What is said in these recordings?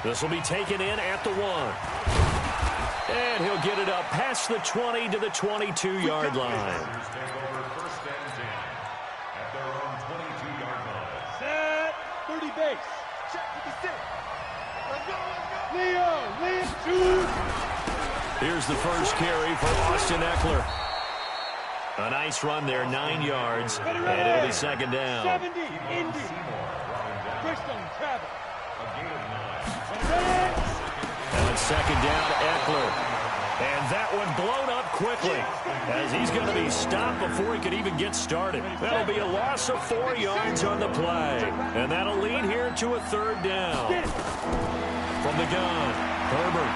This will be taken in at the 1. And he'll get it up past the 20 to the 22-yard line. Set. 30 base. Check 56. Leo. Here's the first carry for Austin Eckler. A nice run there, 9 yards, and it'll be second down. 70, Indy. Christian Travis. Now it's second down to Eckler. And that one blown up quickly as he's going to be stopped before he could even get started. That'll be a loss of 4 yards on the play. And that'll lead here to a third down. From the gun, Herbert.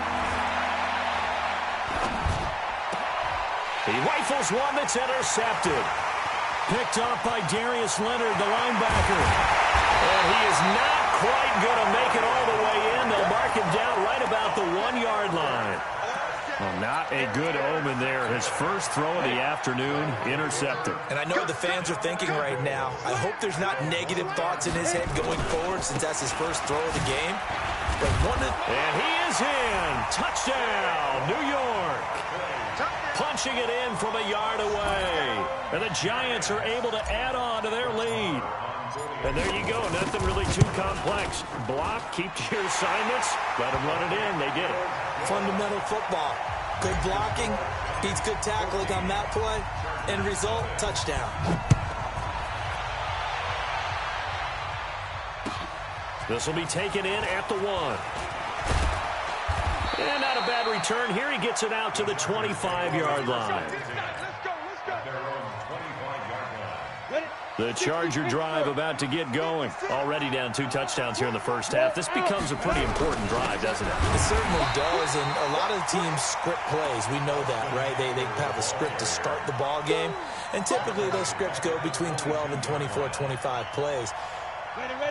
He rifles one that's intercepted. Picked off by Darius Leonard, the linebacker. And he is not quite going to make it all the way in. They'll mark him down right about the 1-yard line. Well, not a good omen there. His first throw of the afternoon, intercepted. And I know the fans are thinking right now, I hope there's not negative thoughts in his head going forward since that's his first throw of the game. But and he is in. Touchdown, New York. Punching it in from a yard away. And the Giants are able to add on to their lead. And there you go. Nothing really too complex. Block, keep to your assignments, let them run it in. They did it. Fundamental football. Good blocking beats good tackling on that play. End result, touchdown. This will be taken in at the 1. And not a bad return. Here he gets it out to the 25-yard line. The Charger drive about to get going. Already down 2 touchdowns here in the first half. This becomes a pretty important drive, doesn't it? It certainly does, and a lot of the teams script plays. We know that, right? They have a script to start the ball game, and typically those scripts go between 12 and 24, 25 plays.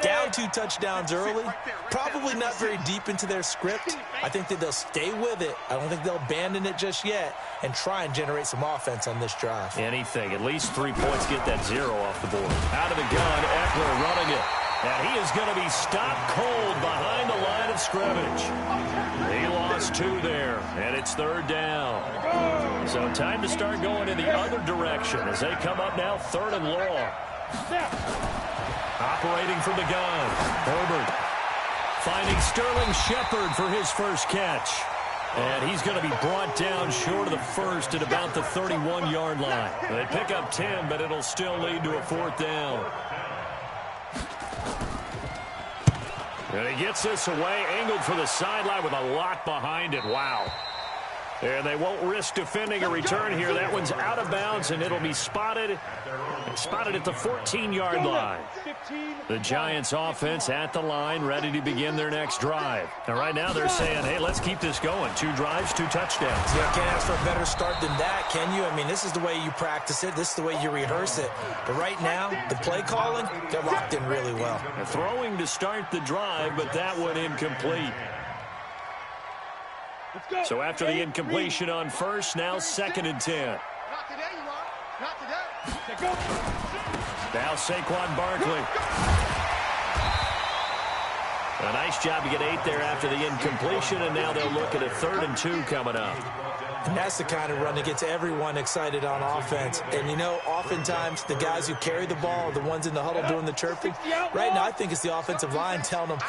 Down 2 touchdowns early, probably not very deep into their script. I think that they'll stay with it. I don't think they'll abandon it just yet and try and generate some offense on this drive. Anything. At least 3 points, get that 0 off the board. Out of the gun, Eckler running it. And he is going to be stopped cold behind the line of scrimmage. He lost 2 there, and it's third down. So time to start going in the other direction as they come up now 3rd and long. Operating from the gun, Herbert finding Sterling Shepard for his first catch. And he's going to be brought down short of the first at about the 31-yard line. They pick up 10, but it'll still lead to a 4th down. And he gets this away, angled for the sideline with a lot behind it. Wow. And they won't risk defending a return here. That one's out of bounds, and it'll be spotted at the 14-yard line. The Giants offense at the line, ready to begin their next drive. And right now they're saying, hey, let's keep this going. 2 drives, 2 touchdowns. Yeah, can't ask for a better start than that, can you? I mean, this is the way you practice it. This is the way you rehearse it. But right now, the play calling, they're locked in really well. Throwing to start the drive, but that one incomplete. So after the incompletion on first, now 2nd and 10. Not today, you are. Not today. Now Saquon Barkley. A nice job to get 8 there after the incompletion, and now they'll look at a 3rd and 2 coming up. And that's the kind of run that gets everyone excited on offense. And, you know, oftentimes the guys who carry the ball are the ones in the huddle doing the chirping. Right now, I think it's the offensive line telling them,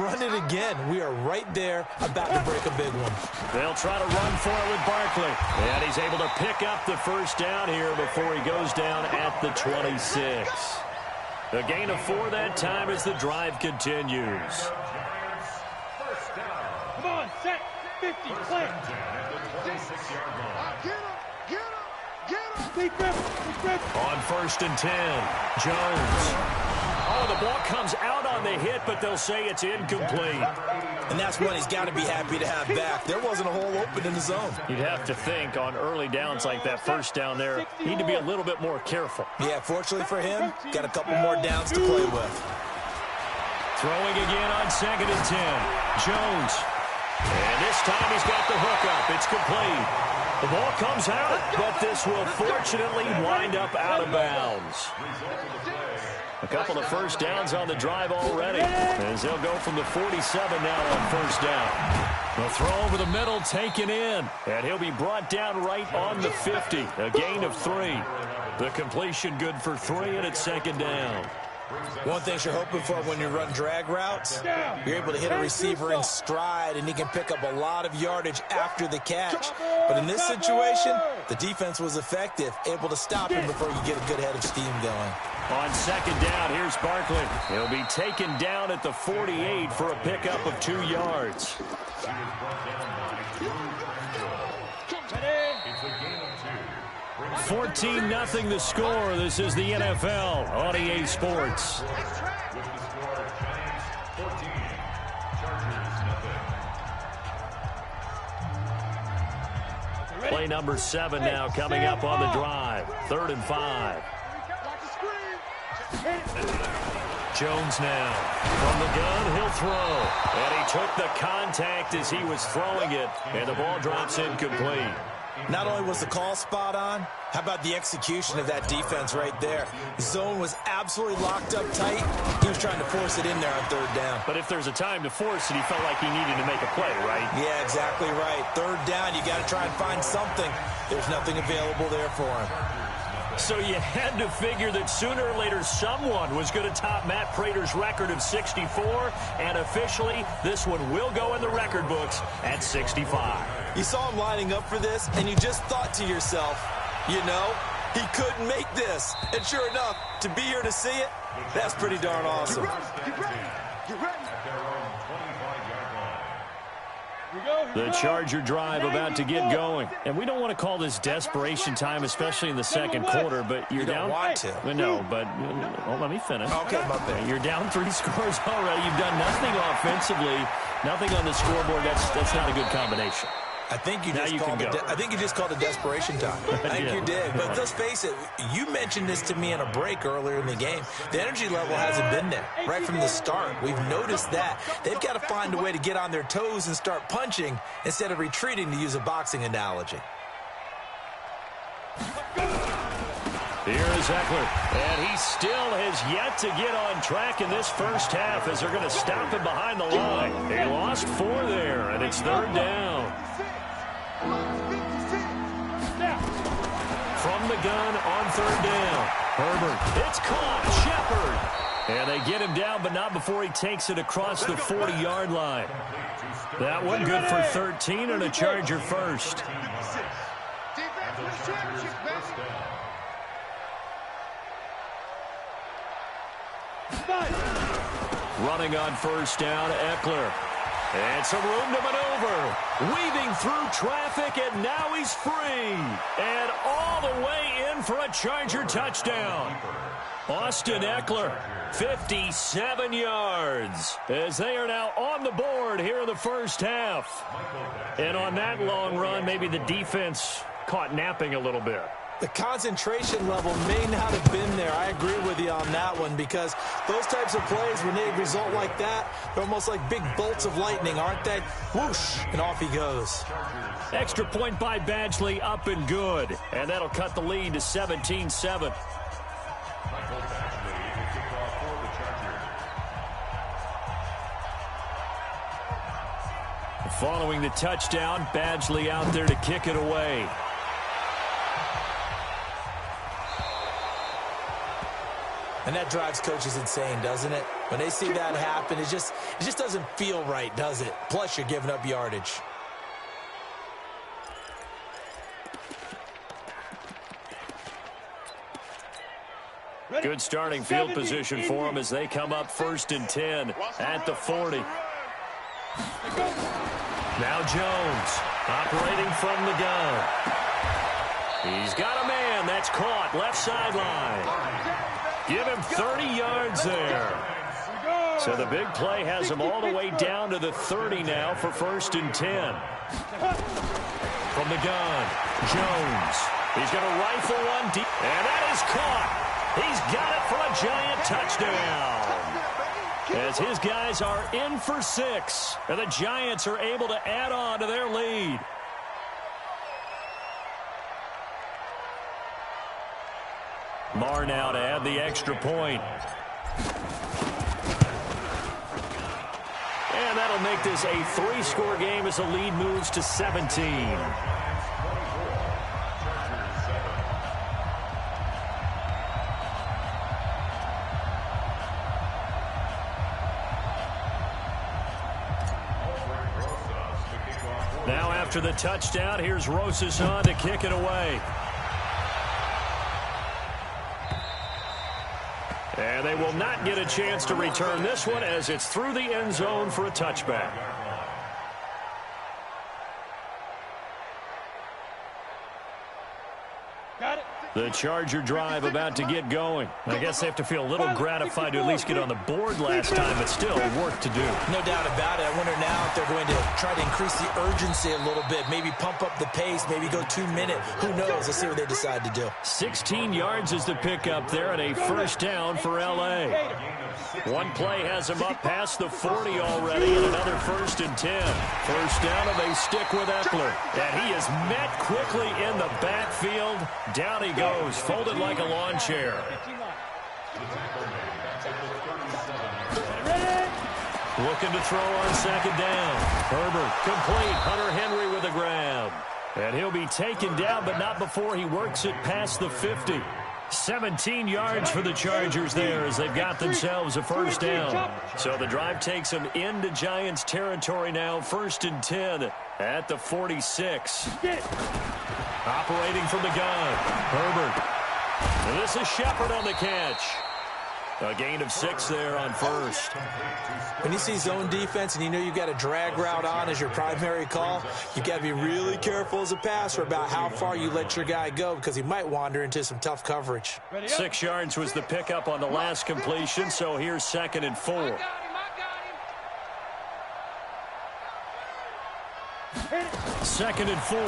run it again. We are right there about to break a big one. They'll try to run for it with Barkley. And he's able to pick up the first down here before he goes down at the 26. A gain of 4 that time as the drive continues. Come on, set, 50, play. On 1st and 10, Jones. Oh, the ball comes out on the hit, but they'll say it's incomplete. And that's one he's got to be happy to have back. There wasn't a hole open in the zone. You'd have to think on early downs like that first down there, need to be a little bit more careful. Yeah, fortunately for him, got a couple more downs to play with. Throwing again on 2nd and 10, Jones. And this time he's got the hook up. It's complete. The ball comes out, but this will fortunately wind up out of bounds. A couple of first downs on the drive already, as they'll go from the 47 now on first down. The throw over the middle taken in, and he'll be brought down right on the 50, a gain of 3. The completion good for 3, and it's second down. One thing you're hoping for when you run drag routes, you're able to hit a receiver in stride, and he can pick up a lot of yardage after the catch. But in this situation, the defense was effective, able to stop him before you get a good head of steam going. On second down, here's Barkley. He'll be taken down at the 48 for a pickup of 2 yards. 14-0 the score. This is the NFL on EA Sports. Play number 7 now coming up on the drive. 3rd and 5. Jones now. From the gun, he'll throw. And he took the contact as he was throwing it, and the ball drops incomplete. Not only was the call spot on, how about the execution of that defense right there? The zone was absolutely locked up tight. He was trying to force it in there on 3rd down. But if there's a time to force it, he felt like he needed to make a play, right? Yeah, exactly right. 3rd down, you got to try and find something. There's nothing available there for him. So you had to figure that sooner or later someone was going to top Matt Prater's record of 64, and officially this one will go in the record books at 65. You saw him lining up for this, and you just thought to yourself, you know, he couldn't make this. And sure enough, to be here to see it, that's pretty darn awesome. Get ready. The Charger drive about to get going. And we don't want to call this desperation time, especially in the second quarter, but you're down. You don't want to. No, but well, let me finish. Okay, my bad. You're down 3 scores already. You've done nothing offensively, nothing on the scoreboard. That's not a good combination. I think you just called it desperation time. I think you did. But let's face it, you mentioned this to me in a break earlier in the game. The energy level hasn't been there right from the start. We've noticed that. They've got to find a way to get on their toes and start punching instead of retreating, to use a boxing analogy. Here's Eckler, and he still has yet to get on track in this first half as they're going to stop him behind the line. He lost 4 there, and it's 3rd down. From the gun on 3rd down. Herbert, it's caught. Shepard. And they get him down, but not before he takes it across the 40-yard line. That one good for 13 and a Charger first. Running on first down, Eckler. And some room to maneuver. Weaving through traffic, and now he's free. And all the way in for a Charger touchdown. Austin Eckler, 57 yards, as they are now on the board here in the first half. And on that long run, maybe the defense caught napping a little bit. The concentration level may not have been there. I agree with you on that one, because those types of plays, when they result like that, they're almost like big bolts of lightning, aren't they? Whoosh, and off he goes. Extra point by Badgley, up and good. And that'll cut the lead to 17-7. Following the touchdown, Badgley out there to kick it away. And that drives coaches insane, doesn't it? When they see that happen, it just doesn't feel right, does it? Plus, you're giving up yardage. Good starting field position for them as they come up 1st and 10 at the 40. Now Jones operating from the gun. He's got a man. That's caught. Left sideline. Give him 30 yards there. So the big play has him all the way down to the 30 now for 1st and 10. From the gun, Jones. He's going to rifle one deep. And that is caught. He's got it for a giant touchdown. As his guys are in for 6. And the Giants are able to add on to their lead. Marr now to add the extra point. And that'll make this a 3-score game as the lead moves to 17. Now after the touchdown, here's Rosas on to kick it away. And they will not get a chance to return this one as it's through the end zone for a touchback. Got it. The Charger drive about to get going. I guess they have to feel a little gratified to at least get on the board last time, but still work to do. No doubt about it. I wonder now if they're going to try to increase the urgency a little bit, maybe pump up the pace, maybe go 2-minute. Who knows? Let's see what they decide to do. 16 yards is the pickup there and a first down for L.A. One play has him up past the 40 already and another 1st and 10. First down and they stick with Eckler. And he is met quickly in the backfield. Down he goes, folded like a lawn chair. Looking to throw on 2nd down. Herbert complete. Hunter Henry with a grab. And he'll be taken down, but not before he works it past the 50. 17 yards for the Chargers there as they've got themselves a first down. So the drive takes them into Giants territory now. 1st and 10 at the 46. Operating from the gun. Herbert. And this is Shepard on the catch. A gain of 6 there on first. When you see zone defense and you know you've got a drag route on as your primary call, you've got to be really careful as a passer about how far you let your guy go because he might wander into some tough coverage. 6 yards was the pickup on the last completion, so here's 2nd and 4. 2nd and 4.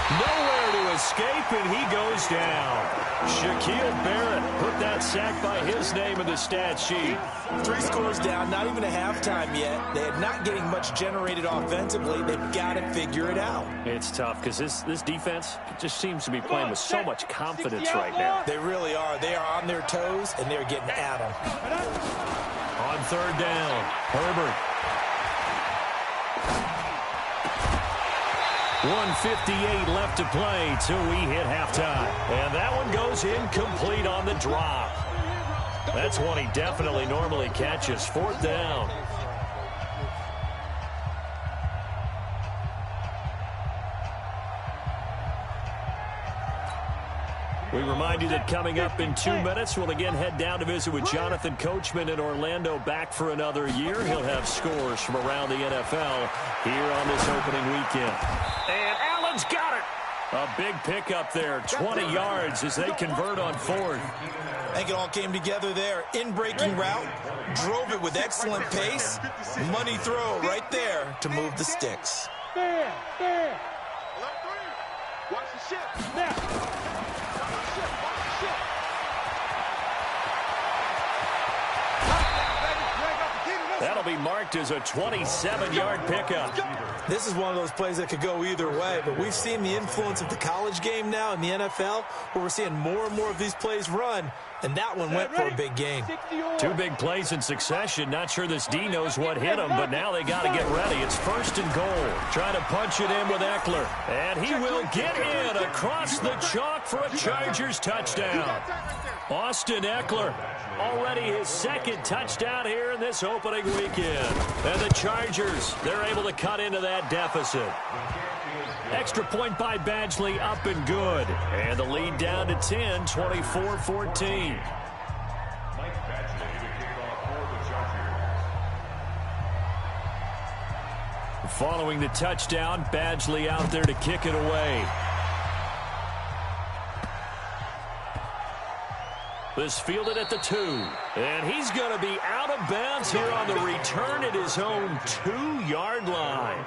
Nowhere to escape, and he goes down. Shaquille Barrett put that sack by his name in the stat sheet. 3 scores down, not even a halftime yet. They are not getting much generated offensively. They've got to figure it out. It's tough because this defense just seems to be playing with so much confidence right now. They really are. They are on their toes, and they're getting at them. On 3rd down, Herbert. 1:58 left to play till we hit halftime. And that one goes incomplete on the drop. That's one he definitely normally catches. 4th down. We remind you that coming up in 2 minutes, we'll again head down to visit with Jonathan Coachman in Orlando, back for another year. He'll have scores from around the NFL here on this opening weekend. And Allen's got it. A big pickup there, 20 yards as they convert on 4th. I think it all came together there. In-breaking route, drove it with excellent pace. Money throw right there to move the sticks. Watch the ship. Now. That'll be marked as a 27-yard pickup. This is one of those plays that could go either way, but we've seen the influence of the college game now in the NFL, where we're seeing more and more of these plays run, and that one went for a big gain. 2 big plays in succession. Not sure this D knows what hit him, but now they got to get ready. It's 1st and goal. Trying to punch it in with Eckler. And he will get in across the chalk for a Chargers touchdown. Austin Eckler, already his 2nd touchdown here in this opening weekend. And the Chargers, they're able to cut into that deficit. Extra point by Badgley, up and good. And the lead down to 10, 24-14. Following the touchdown, Badgley out there to kick it away. This fielded at the 2. And he's going to be out of bounds here on the return at his own 2-yard line.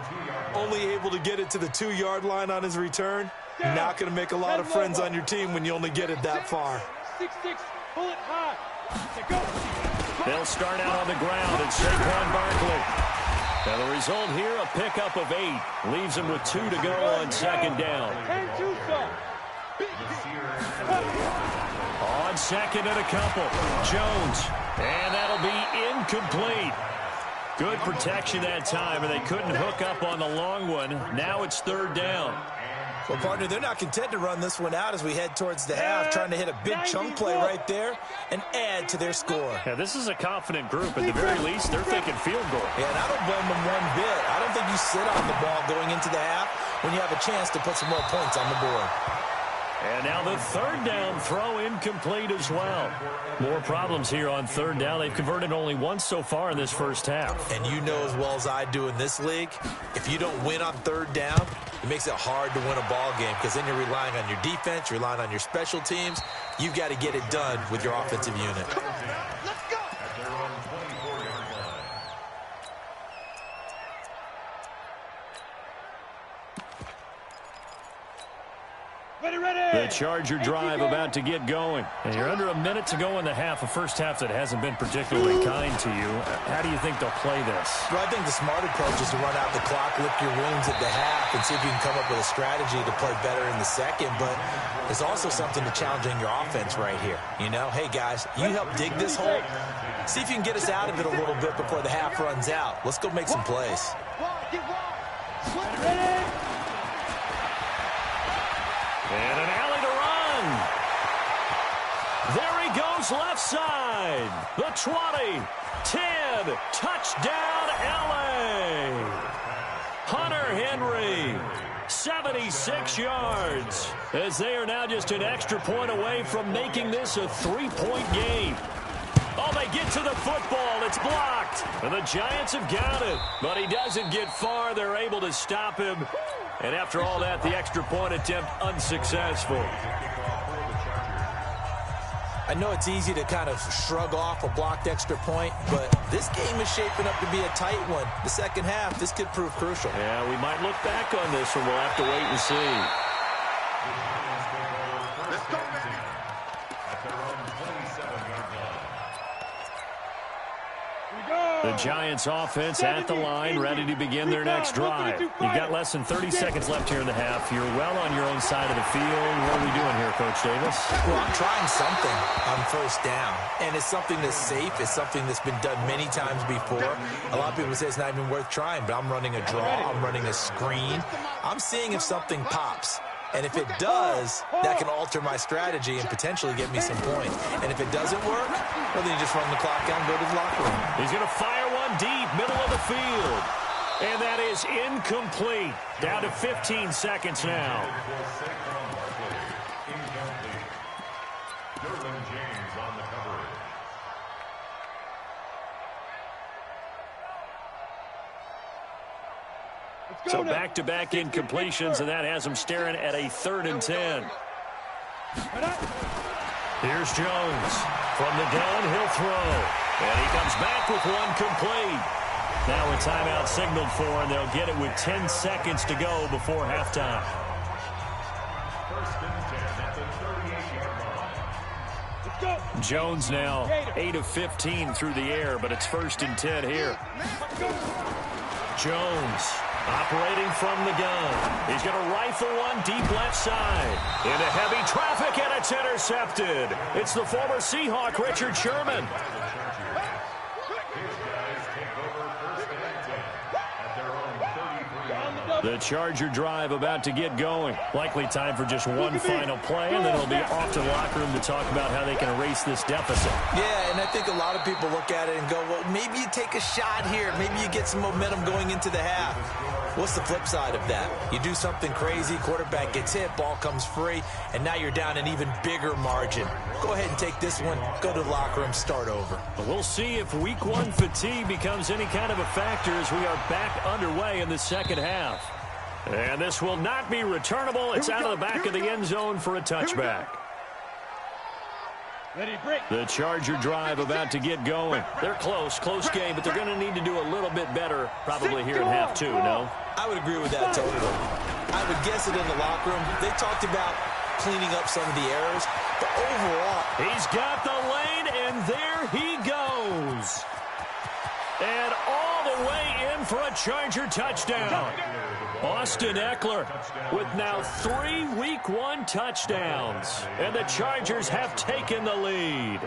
Only able to get it to the 2-yard line on his return. Not going to make a lot of friends on your team when you only get it that far. 6-6, pull it high. They'll start out on the ground, and Saquon Barkley. And the result here, a pickup of 8. Leaves him with 2 to go on 2nd down. On second and a couple. Jones. And that'll be incomplete. Good protection that time, and they couldn't hook up on the long one. Now it's third down. Well, partner, they're not content to run this one out as we head towards the half, trying to hit a big chunk play right there and add to their score. Yeah, this is a confident group. At the very least, they're thinking field goal. Yeah, and I don't blame them one bit. I don't think you sit on the ball going into the half when you have a chance to put some more points on the board. And now the third down throw incomplete as well. More problems here on third down. They've converted only once so far in this first half. And you know as well as I do in this league, if you don't win on third down, it makes it hard to win a ball game because then you're relying on your defense, you're relying on your special teams. You've got to get it done with your offensive unit. Let's go. The Charger drive about to get going. And you're under a minute to go in the half, a first half that hasn't been particularly kind to you. How do you think they'll play this? Well, I think the smart approach is to run out the clock, lick your wounds at the half, and see if you can come up with a strategy to play better in the second. But there's also something to challenging your offense right here. You know, hey, guys, you help dig this hole. See if you can get us out of it a little bit before the half runs out. Let's go make some plays. And an alley to run. There he goes left side. The 20, 10, touchdown LA. Hunter Henry, 76 yards, as they are now just an extra point away from making this a three-point game. Oh, they get to the football. It's blocked. And the Giants have got it. But he doesn't get far. They're able to stop him. And after all that, the extra point attempt unsuccessful. I know it's easy to kind of shrug off a blocked extra point, but this game is shaping up to be a tight one. The second half, this could prove crucial. Yeah, we might look back on this one. We'll have to wait and see. Let's go, The Giants offense at the line, ready to begin their next drive. You've got less than 30 seconds left here in the half. You're well on your own side of the field. What are we doing here, Coach Davis? Well, I'm trying something on first down, and it's something that's safe. It's something that's been done many times before. A lot of people say it's not even worth trying, but I'm running a draw. I'm running a screen. I'm seeing if something pops. And if it does, that can alter my strategy and potentially get me some points. And if it doesn't work, well, then you just run the clock down and go to the locker room. He's going to fire one deep, middle of the field. And that is incomplete. Down to 15 seconds now. So back-to-back incompletions, and that has them staring at a 3rd and 10. Here's Jones. From the gun, he'll throw. And he comes back with one complete. Now a timeout signaled for, and they'll get it with 10 seconds to go before halftime. Jones now 8 of 15 through the air, but it's 1st and 10 here. Jones operating from the gun. He's going to rifle one deep left side. Into heavy traffic, and it's intercepted. It's the former Seahawk, Richard Sherman. The Charger drive about to get going. Likely time for just one final play, and then it'll be off to the locker room to talk about how they can erase this deficit. Yeah, and I think a lot of people look at it and go, well, maybe you take a shot here. Maybe you get some momentum going into the half. What's the flip side of that? You do something crazy, quarterback gets hit, ball comes free, and now you're down an even bigger margin. Go ahead and take this one, go to the locker room, start over. We'll see if week 1 fatigue becomes any kind of a factor as we are back underway in the second half. And this will not be returnable. It's out of the back of the end zone for a touchback. The Charger drive about to get going. They're close game, but they're going to need to do a little bit better probably here in half 2, no? I would agree with that totally. I would guess it in the locker room. They talked about cleaning up some of the errors, but overall, he's got the lane, and there he goes. And all the way in for a Charger touchdown. Austin Eckler with now 3 Week 1 touchdowns. And the Chargers have taken the lead.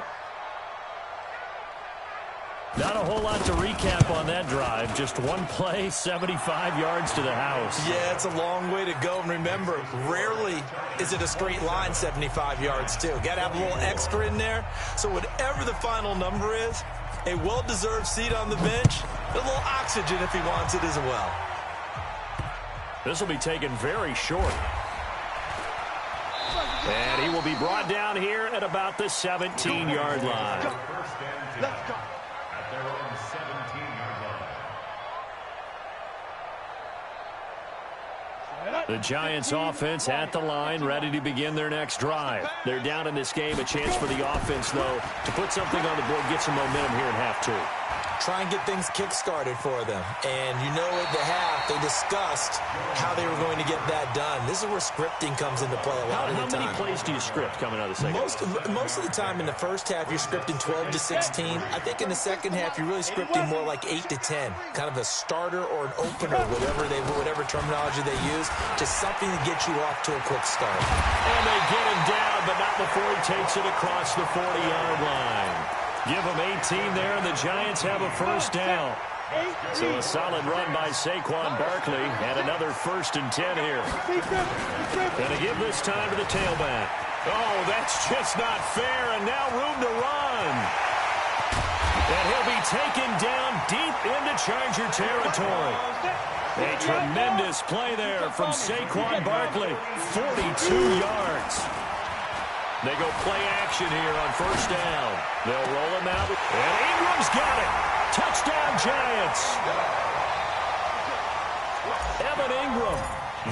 Not a whole lot to recap on that drive. Just one play, 75 yards to the house. Yeah, it's a long way to go. And remember, rarely is it a straight line 75 yards, too. Got to have a little extra in there. So whatever the final number is, a well-deserved seat on the bench, a little oxygen if he wants it as well. This will be taken very short. And he will be brought down here at about the 17-yard line. Let's go. The Giants offense at the line, ready to begin their next drive. They're down in this game. A chance for the offense, though, to put something on the board, get some momentum here in half 2. Try and get things kick-started for them. And you know at the half, they discussed how they were going to get that done. This is where scripting comes into play a lot of the time. How many plays do you script coming out of the second half? Most of the time in the first half, you're scripting 12 to 16. I think in the second half, you're really scripting more like 8 to 10. Kind of a starter or an opener, whatever terminology they use. Just something to get you off to a quick start. And they get him down, but not before he takes it across the 40-yard line. Give them 18 there, and the Giants have a first down. So a solid run by Saquon Barkley, and another 1st and 10 here. Going to give this time to the tailback. Oh, that's just not fair, and now room to run. And he'll be taken down deep into Charger territory. A tremendous play there from Saquon Barkley, 42 yards. They go play action here on first down. They'll roll him out. And Ingram's got it. Touchdown, Giants. Evan Ingram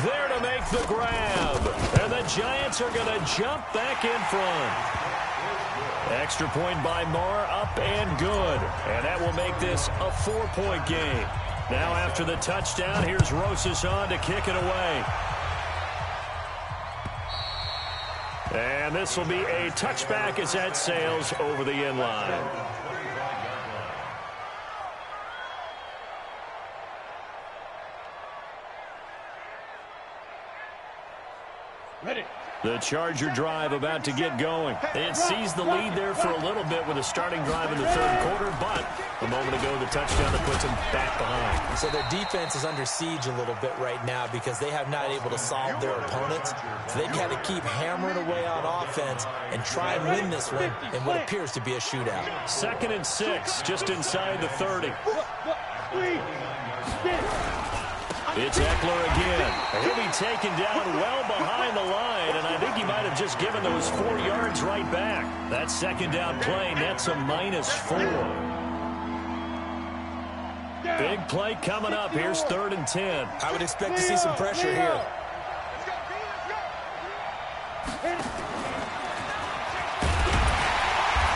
there to make the grab. And the Giants are going to jump back in front. Extra point by Moore, up and good. And that will make this a 4-point game. Now after the touchdown, here's Rosas on to kick it away. And this will be a touchback as that sails over the end line. Ready. The Charger drive about to get going. It seized the lead there for a little bit with a starting drive in the third quarter, but a moment ago the touchdown that puts them back behind. So their defense is under siege a little bit right now because they have not able to solve their opponents. So they've got to keep hammering away on offense and try and win this one in what appears to be a shootout. 2nd and 6, just inside the 30. It's Eckler again. He'll be taken down well behind the line, and I think he might have just given those 4 yards right back. That second down play nets a -4. Big play coming up. Here's 3rd and 10. I would expect to see some pressure here.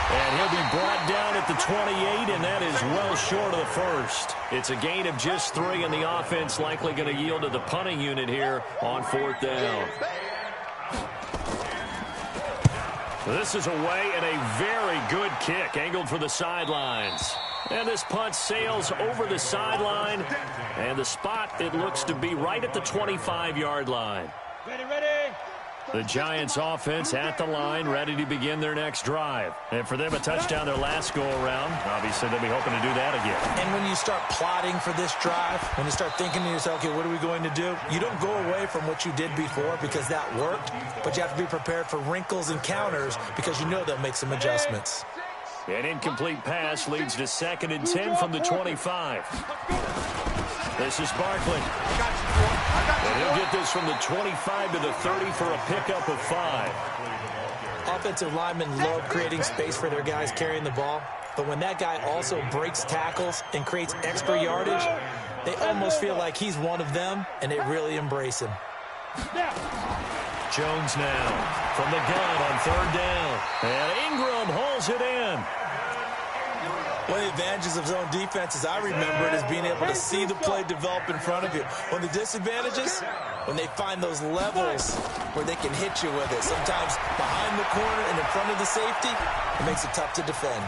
And he'll be brought down at the 28, and that is well short of the first. It's a gain of just 3, and the offense likely going to yield to the punting unit here on 4th down. This is away, and a very good kick angled for the sidelines. And this punt sails over the sideline, and the spot, it looks to be right at the 25-yard line. Ready, ready. The Giants offense at the line, ready to begin their next drive. And for them, a touchdown their last go-around. Obviously, they'll be hoping to do that again. And when you start plotting for this drive, when you start thinking to yourself, okay, what are we going to do? You don't go away from what you did before because that worked, but you have to be prepared for wrinkles and counters because you know they'll make some adjustments. An incomplete pass leads to 2nd and 10 from the 25. This is Barkley. And he'll get this from the 25 to the 30 for a pickup of 5. Offensive linemen love creating space for their guys carrying the ball, but when that guy also breaks tackles and creates extra yardage, they almost feel like he's one of them, and they really embrace him. Jones now from the gun on 3rd down. And Ingram holds it in. One of the advantages of zone defense, as I remember it, is being able to see the play develop in front of you. One of the disadvantages, when they find those levels where they can hit you with it. Sometimes behind the corner and in front of the safety, it makes it tough to defend.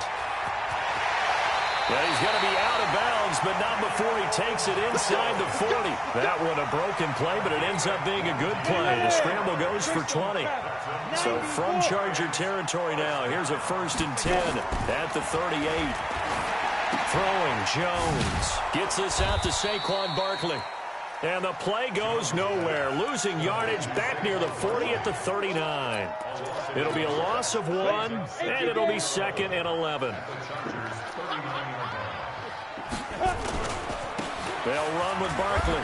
Well, he's going to be out of bounds, but not before he takes it inside the 40. That one a broken play, but it ends up being a good play. The scramble goes for 20. So from Charger territory now, here's a 1st and 10 at the 38. Throwing, Jones gets this out to Saquon Barkley. And the play goes nowhere. Losing yardage back near the 40 at the 39. It'll be a loss of 1, and it'll be 2nd and 11. They'll run with Barkley.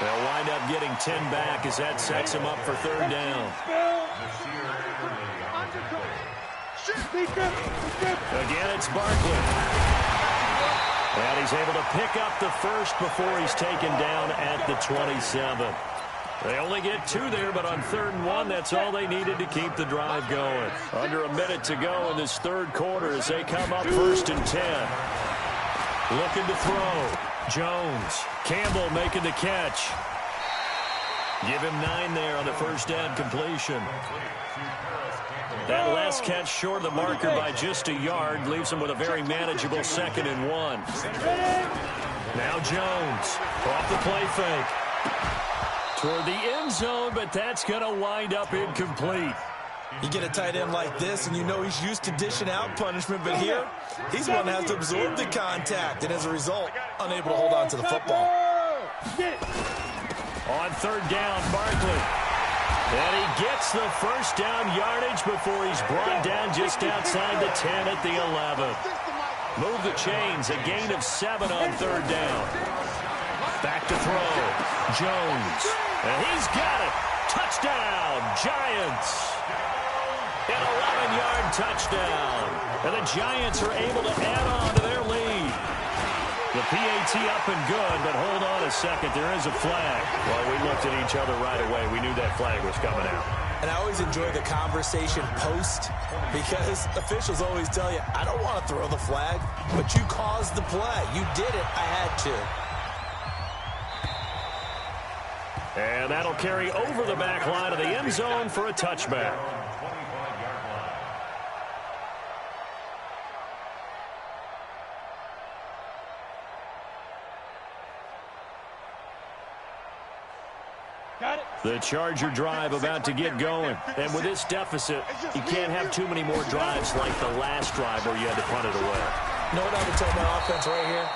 They'll wind up getting 10 back as that sets him up for 3rd down. Again, it's Barkley. And he's able to pick up the first before he's taken down at the 27. They only get 2 there, but on 3rd and 1, that's all they needed to keep the drive going. Under a minute to go in this 3rd quarter as they come up 1st and 10. Looking to throw. Jones. Campbell making the catch. Give him 9 there on the 1st down completion. That last catch short of the marker by just a yard leaves him with a very manageable 2nd and 1. Now Jones off the play fake. Toward the end zone, but that's going to wind up incomplete. You get a tight end like this, and you know he's used to dishing out punishment, but here, he's the one that has to absorb the contact, and as a result, unable to hold on to the football. On 3rd down, Barkley. And he gets the 1st down yardage before he's brought down just outside the 10 at the 11. Move the chains, a gain of 7 on 3rd down. Back to throw. Jones. And he's got it. Touchdown, Giants. An 11-yard touchdown. And the Giants are able to add on to their lead. The PAT up and good, but hold on a second. There is a flag. Well, we looked at each other right away. We knew that flag was coming out. And I always enjoy the conversation post because officials always tell you, I don't want to throw the flag, but you caused the play. You did it. I had to. And that'll carry over the back line of the end zone for a touchback. The Charger drive about to get going. And with this deficit, you can't have too many more drives like the last drive where you had to punt it away. You know what I would tell my offense right here?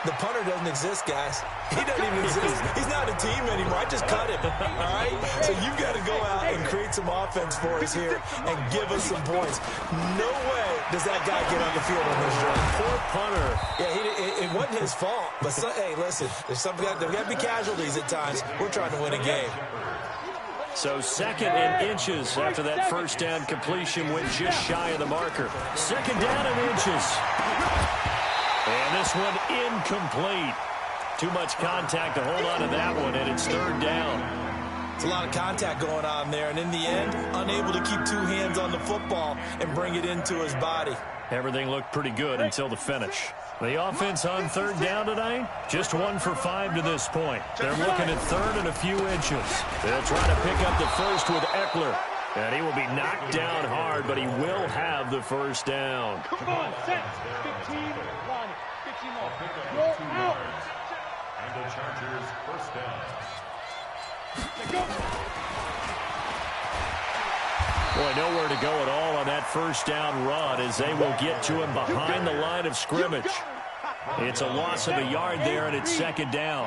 The punter doesn't exist, guys. He doesn't even exist. He's not a team anymore. I just cut him, all right? So you've got to go out and create some offense for us here and give us some points. No way does that guy get on the field on this drive. Poor punter. Yeah, it wasn't his fault. But, hey, listen, there's got to be casualties at times. We're trying to win a game. So 2nd and inches after that 1st down completion went just shy of the marker. 2nd down and inches. And this one incomplete. Too much contact to hold on to that one, and it's 3rd down. It's a lot of contact going on there, and in the end, unable to keep 2 hands on the football and bring it into his body. Everything looked pretty good until the finish. The offense on 3rd down tonight, just 1 for 5 to this point. They're looking at 3rd and a few inches. They'll try to pick up the first with Eckler. And he will be knocked down hard, but he will have the 1st down. Come on, set. 15, line it. 15 more. Go out. And the Chargers 1st down. Let's go. Boy, nowhere to go at all on that 1st down run as they will get to him behind the line of scrimmage. It's a loss of a yard there, and it's 2nd down.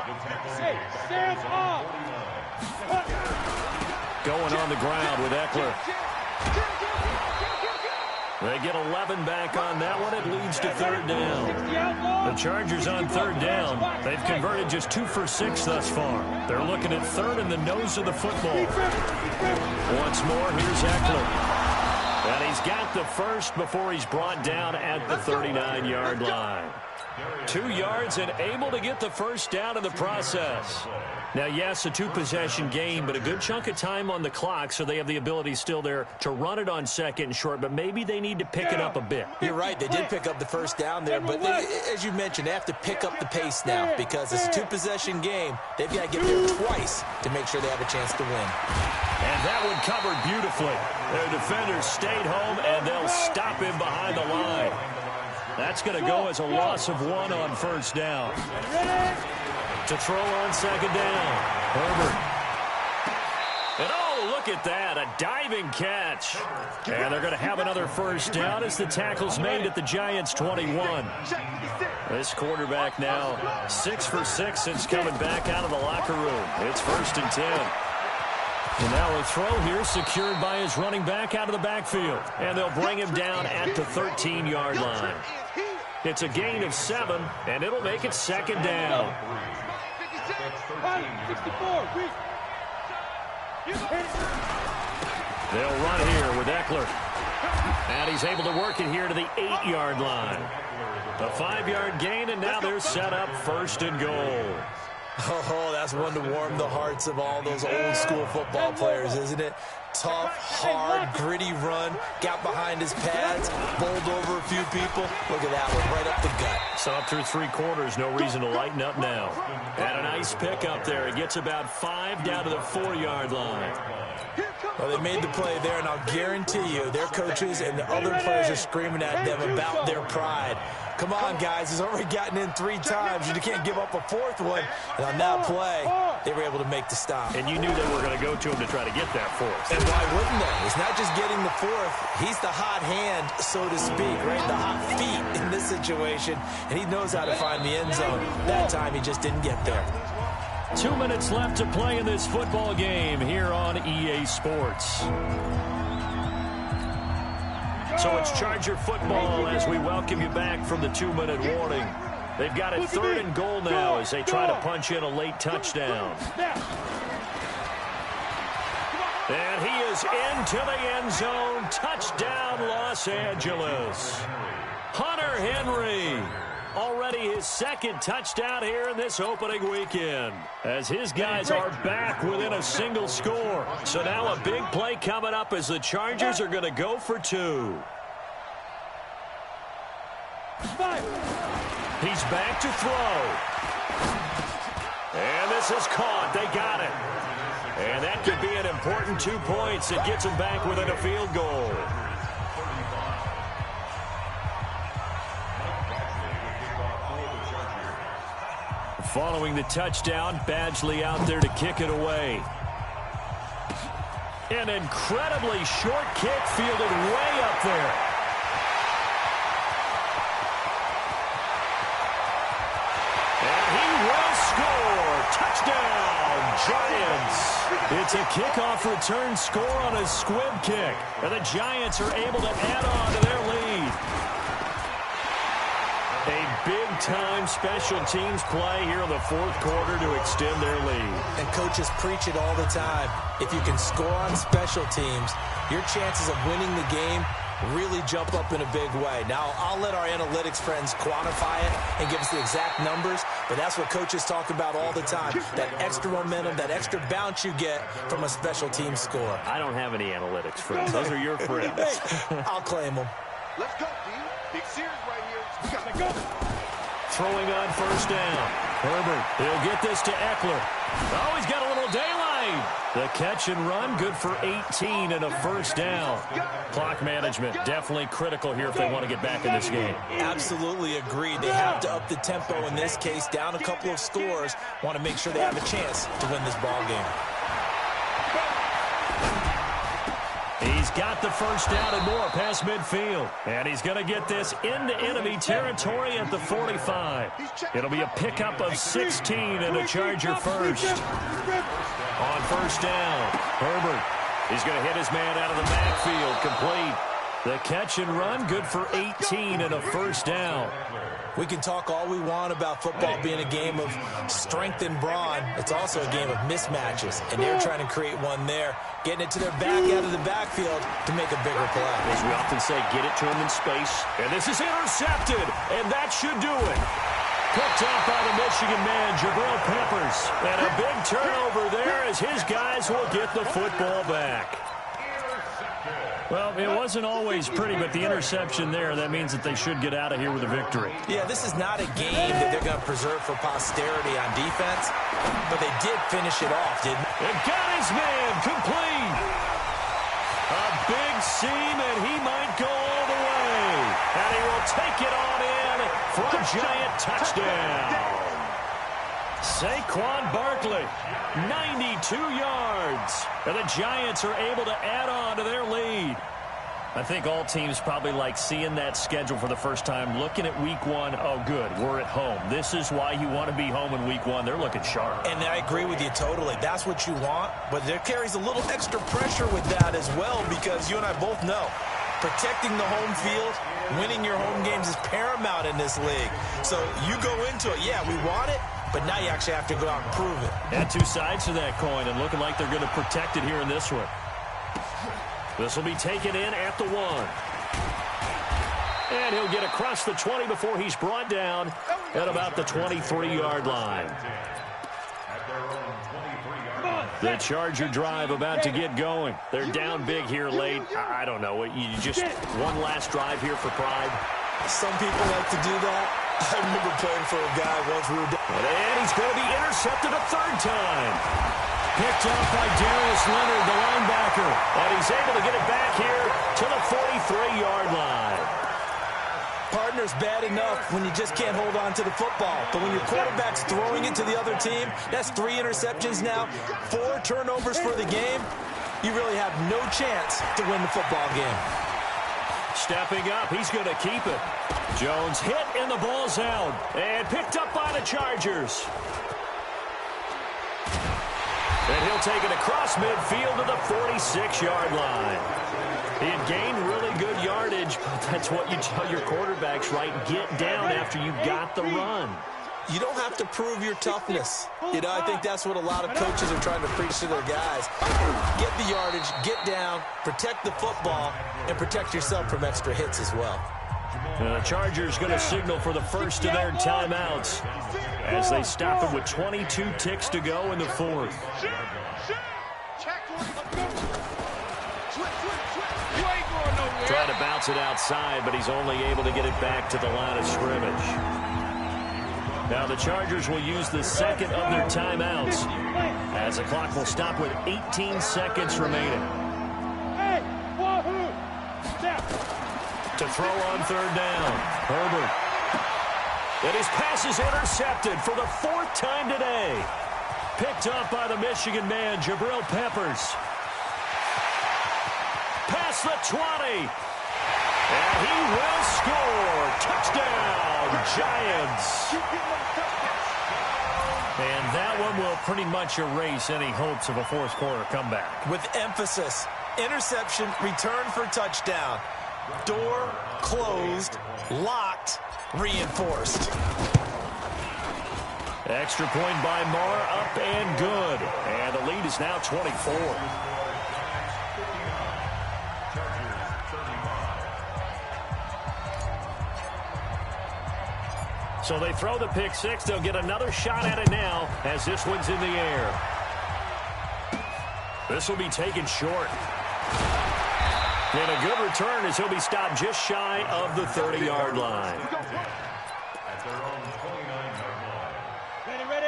Hey, stand up. Going on the ground with Eckler. They get 11 back on that one. It leads to 3rd down. The Chargers on 3rd down. They've converted just 2 for 6 thus far. They're looking at 3rd in the nose of the football. Once more, here's Eckler. And he's got the first before he's brought down at the 39-yard line. 2 yards and able to get the 1st down in the process. Now, yes, a 2-possession game, but a good chunk of time on the clock, so they have the ability still there to run it on 2nd and short, but maybe they need to pick it up a bit. You're right. They did pick up the 1st down there, but they, as you mentioned, they have to pick up the pace now because it's a 2-possession game. They've got to get there twice to make sure they have a chance to win. And that one covered beautifully. Their defenders stayed home, and they'll stop him behind the line. That's going to go as a loss of 1 on first down. To throw on second down, Herbert. And oh, look at that, a diving catch. And they're going to have another first down as the tackle's made at the Giants' 21. This quarterback now 6 for 6 since coming back out of the locker room. It's 1st and 10. And now a throw here secured by his running back out of the backfield. And they'll bring him down at the 13-yard line. It's a gain of 7, and it'll make it 2nd down. 64. They'll run here with Eckler. And he's able to work it here to the 8-yard line. A 5-yard gain, and now they're set up 1st and goal. Oh, that's one to warm the hearts of all those old-school football players, isn't it? Tough, hard, gritty run. Got behind his pads, bowled over a few people. Look at that one, right up the gut. So up through 3 quarters, no reason to lighten up now. And a nice pick up there. It gets about 5 down to the 4-yard line. Well, they made the play there, and I'll guarantee you their coaches and the other players are screaming at them about their pride. Come on, guys. He's already gotten in 3 times. You can't give up a 4th one. And on that play, they were able to make the stop. And you knew they were going to go to him to try to get that 4th. And why wouldn't they? It's not just getting the 4th. He's the hot hand, so to speak, right? The hot feet in this situation. And he knows how to find the end zone. That time, he just didn't get there. 2 minutes left to play in this football game here on EA Sports. So it's Charger football as we welcome you back from the 2-minute warning. They've got it 3rd and goal now as they try to punch in a late touchdown. And he is into the end zone. Touchdown, Los Angeles. Hunter Henry. Already his 2nd touchdown here in this opening weekend, as his guys are back within a single score. So now a big play coming up as the Chargers are going to go for 2. He's back to throw. And this is caught. They got it. And that could be an important 2 points. It gets him back within a field goal. Following the touchdown, Badgley out there to kick it away. An incredibly short kick fielded way up there. And he will score. Touchdown, Giants. It's a kickoff return score on a squib kick. And the Giants are able to add on to their lead. A big-time special teams play here in the 4th quarter to extend their lead. And coaches preach it all the time. If you can score on special teams, your chances of winning the game really jump up in a big way. Now, I'll let our analytics friends quantify it and give us the exact numbers, but that's what coaches talk about all the time. That extra momentum, that extra bounce you get from a special team score. I don't have any analytics friends. Those are your friends. Hey, I'll claim them. Let's go, D. Big series right here. We gotta go. Throwing on first down. Herbert, he'll get this to Eckler. Oh, he's got a little daylight. The catch and run, good for 18 and a first down. Clock management, definitely critical here if they want to get back in this game. Absolutely agreed. They have to up the tempo in this case, down a couple of scores. Want to make sure they have a chance to win this ball game. He's got the first down and more past midfield. And he's going to get this into enemy territory at the 45. It'll be a pickup of 16 and a Charger first. On first down, Herbert. He's going to hit his man out of the backfield, complete. The catch and run, good for 18 and a first down. We can talk all we want about football being a game of strength and brawn. It's also a game of mismatches, and they're trying to create one there, getting it to their back out of the backfield to make a bigger play. As we often say, get it to him in space. And this is intercepted, and that should do it. Picked up by the Michigan man, Jabril Peppers. And a big turnover there as his guys will get the football back. Well, it wasn't always pretty, but the interception there, that means that they should get out of here with a victory. Yeah, this is not a game that they're going to preserve for posterity on defense, but they did finish it off, didn't they? And got his man complete. A big seam, and he might go all the way. And he will take it on in for a Giant touchdown. Saquon Barkley, 92 yards. And the Giants are able to add on to their lead. I think all teams probably like seeing that schedule for the first time, looking at week one. Oh, good, we're at home. This is why you want to be home in week one. They're looking sharp. And I agree with you totally. That's what you want, but there carries a little extra pressure with that as well, because you and I both know protecting the home field, winning your home games is paramount in this league. So you go into it, yeah, we want it, but now you actually have to go out and prove it. And two sides to that coin, and looking like they're going to protect it here in this one. This will be taken in at the 1. And he'll get across the 20 before he's brought down at about the 23-yard line. The Charger drive about to get going. They're down big here late. I don't know. You just one last drive here for pride. Some people like to do that. I remember playing for a guy once we were down. And he's going to be intercepted a third time. Picked off by Darius Leonard, the linebacker. And he's able to get it back here to the 43-yard line. Partner's bad enough when you just can't hold on to the football. But when your quarterback's throwing it to the other team, that's 3 interceptions now, 4 turnovers for the game. You really have no chance to win the football game. Stepping up, he's going to keep it. Jones hit and the ball's out. And picked up by the Chargers. And he'll take it across midfield to the 46-yard line. He had gained really good yardage, but that's what you tell your quarterbacks, right? Get down after you got the run. You don't have to prove your toughness. You know, I think that's what a lot of coaches are trying to preach to their guys. Get the yardage, get down, protect the football, and protect yourself from extra hits as well. The Chargers going to signal for the first of their timeouts as they stop it with 22 ticks to go in the fourth. Trying to bounce it outside, but he's only able to get it back to the line of scrimmage. Now the Chargers will use the second of their timeouts as the clock will stop with 18 seconds remaining. To throw on third down, Herbert. And his pass is intercepted for the 4th time today. Picked up by the Michigan man, Jabril Peppers. Past the 20. And he will score. Touchdown, Giants. And that one will pretty much erase any hopes of a fourth-quarter comeback. With emphasis, interception, return for touchdown. Door closed, locked, reinforced. Extra point by Marr, up and good. And the lead is now 24. So they throw the pick six. They'll get another shot at it now as this one's in the air. This will be taken short. And a good return as he'll be stopped just shy of the 30-yard line.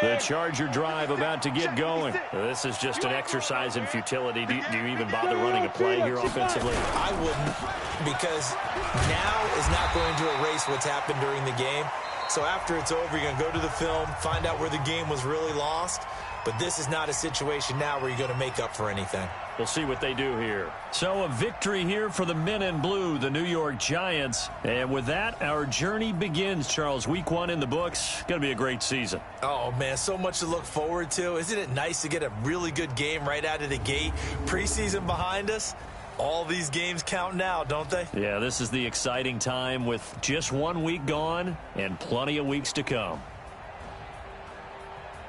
The Charger drive about to get going. This is just an exercise in futility. Do you even bother running a play here offensively? I wouldn't, because now is not going to erase what's happened during the game. So after it's over, you're going to go to the film, find out where the game was really lost. But this is not a situation now where you're going to make up for anything. We'll see what they do here. So a victory here for the men in blue, the New York Giants. And with that, our journey begins, Charles. Week 1 in the books. Going to be a great season. Oh, man, so much to look forward to. Isn't it nice to get a really good game right out of the gate? Preseason behind us. All these games count now, don't they? Yeah, this is the exciting time with just 1 week gone and plenty of weeks to come.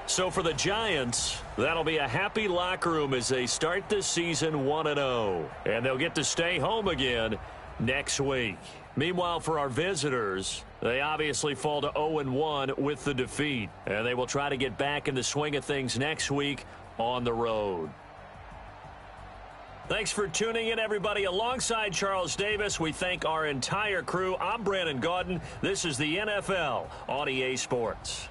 So for the Giants, that'll be a happy locker room as they start this season 1-0. And they'll get to stay home again next week. Meanwhile, for our visitors, they obviously fall to 0-1 with the defeat. And they will try to get back in the swing of things next week on the road. Thanks for tuning in, everybody. Alongside Charles Davis, we thank our entire crew. I'm Brandon Gaudin. This is the NFL on EA Sports.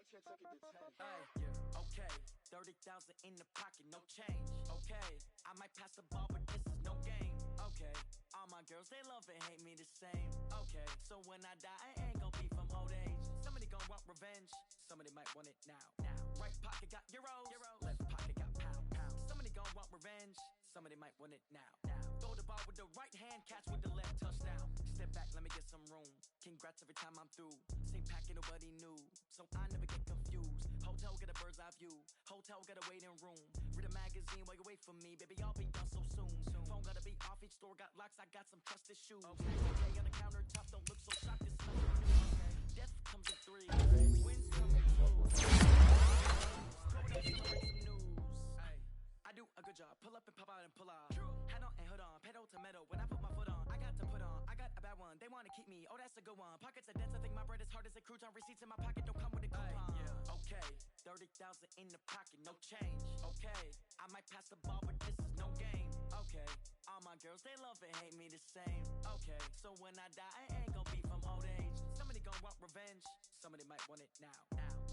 Yeah, okay. 30,000 in the pocket, no change. Okay, I might pass the ball, but this is no game. Okay, all my girls, they love and hate me the same. Okay, so when I die, I ain't gon' be from old age. Somebody gon' want revenge, somebody might want it now. Right pocket got euros, left pocket got pound. Somebody gon' want revenge, somebody might want it now. Throw the ball with the right hand, catch with the left, touchdown. Step back, let me get some room. Congrats every time I'm through. Same packet, nobody knew, so I never get confused. Hotel get a bird's eye view, hotel got a waiting room. Read a magazine while you wait for me, baby, I'll be done so soon. Phone gotta be off, each store got locks, I got some trusted shoes. Okay, on the countertop, don't look so shocked, it's nothing new. Death comes in three, wins come in two. Throw it up, celebrate some news. I do a good job, pull up and pop out and pull out. Head on and hood on, pedal to metal. When I put my foot on, I got to put on. I got a bad one, they wanna keep me, oh that's a good one. Pockets are dense, I think my bread is hard as a crouton. Receipts in my pocket don't come with a coupon. Yeah. Okay, 30,000 in the pocket, no change. Okay, I might pass the ball, but this is no game. Okay, all my girls, they love and hate me the same. Okay, so when I die, I ain't gon' be from old age. Somebody gon' want revenge, somebody might want it now.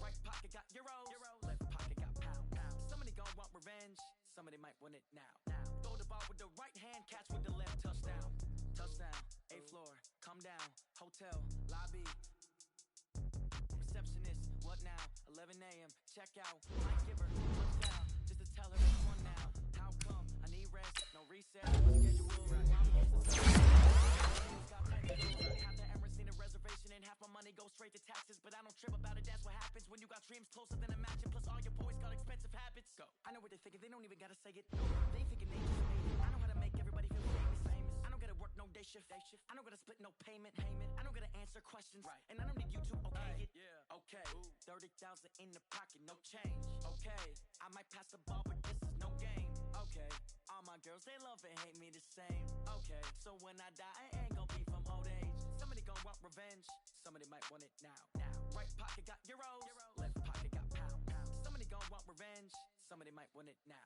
Right pocket got euros, left pocket got pound. Somebody gon' want revenge, somebody might want it now. Throw the ball with the right hand, catch with the left, touchdown. Touchdown, 8th floor, come down, hotel, lobby. Receptionist, what now? 11 a.m., check out. Might give her touchdown, just to tell her it's one now. How come? I need rest, no reset. Schedule, have the Emirates need a reservation and half my money goes straight to taxes. But I don't trip about it, that's what happens when you got dreams closer than a mansion. Plus all your boys got expensive habits. Go. I know what they're thinking, they don't even gotta say it. They thinking they just made it. I know how to make everybody feel famous. I don't gotta work no day shift. I don't gotta split no payment. I don't gotta answer questions. And I don't need you to okay it. Yeah. Okay, 30,000 in the pocket, no change. Okay, I might pass the ball, but this is no game. Okay, all my girls, they love and hate me the same. Okay, so when I die, I ain't gon' be from old age. Somebody gon' want revenge, somebody might want it now. Right pocket got euros, left pocket got pound. Somebody gon' want revenge, somebody might want it now.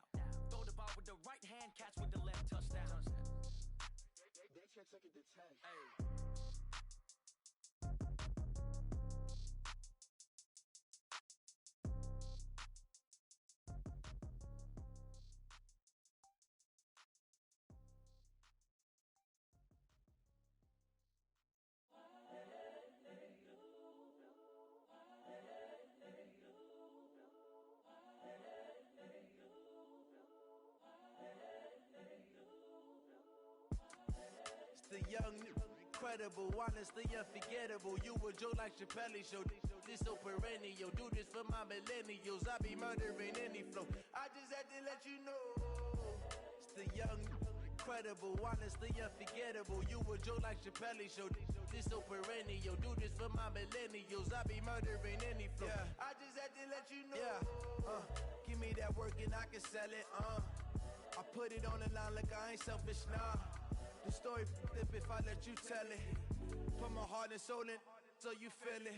Throw the ball with the right hand, catch with the left, touchdown. They check it to 10. Hey. The young, incredible, honestly unforgettable. You a Joe like Chappelle show. This so perennial. Do this for my millennials. I be murdering any flow. I just had to let you know. It's the young, incredible, honestly unforgettable. You a Joe like Chappelle show. This so perennial. Do this for my millennials. I be murdering any flow. Yeah. I just had to let you know. Yeah. Give me that work and I can sell it. I put it on the line like I ain't selfish, nah. The story flip if I let you tell it. Put my heart and soul in so you feel it.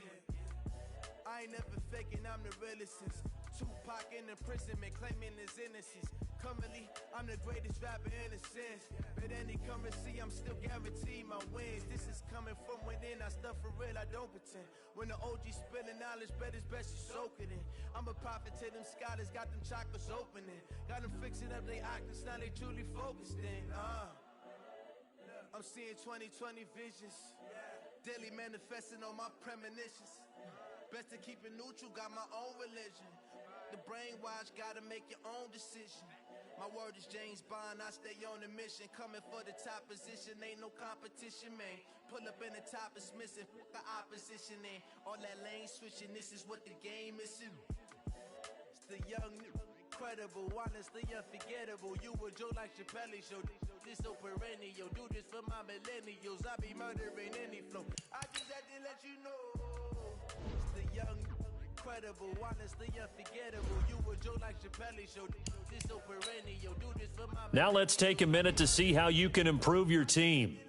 I ain't never faking, I'm the realest since Tupac in imprisonment, claiming his innocence. Currently, I'm the greatest rapper in a sense. But any currency, I'm still guaranteed my wins. This is coming from within, I stuff for real, I don't pretend. When the OG spilling knowledge, bet it's best you soak it in. I'm a prophet to them scholars, got them chakras opening. Got them fixing up their octaves, now they truly focused in. I'm seeing 2020 visions, daily manifesting on my premonitions. Best to keep it neutral, got my own religion. The brainwash, gotta make your own decision. My word is James Bond, I stay on a mission. Coming for the top position, ain't no competition, man. Pull up in the top is missing, the opposition in. All that lane switching, this is what the game is. It's the young, incredible, honestly unforgettable. You a Joe like Chappelle show. This so perennial. Do this for my millennials. I be murdering any flow. I just had to let you know. It's the young, incredible, honestly unforgettable. You a Joe like Chappelle show. This so perennial. Do this for my. Now let's take a minute to see how you can improve your team.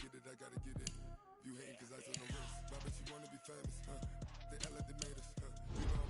get it, I gotta get it. You hating cause I on the wrist. But I bet you wanna be famous, huh? They act like they made us, huh? You know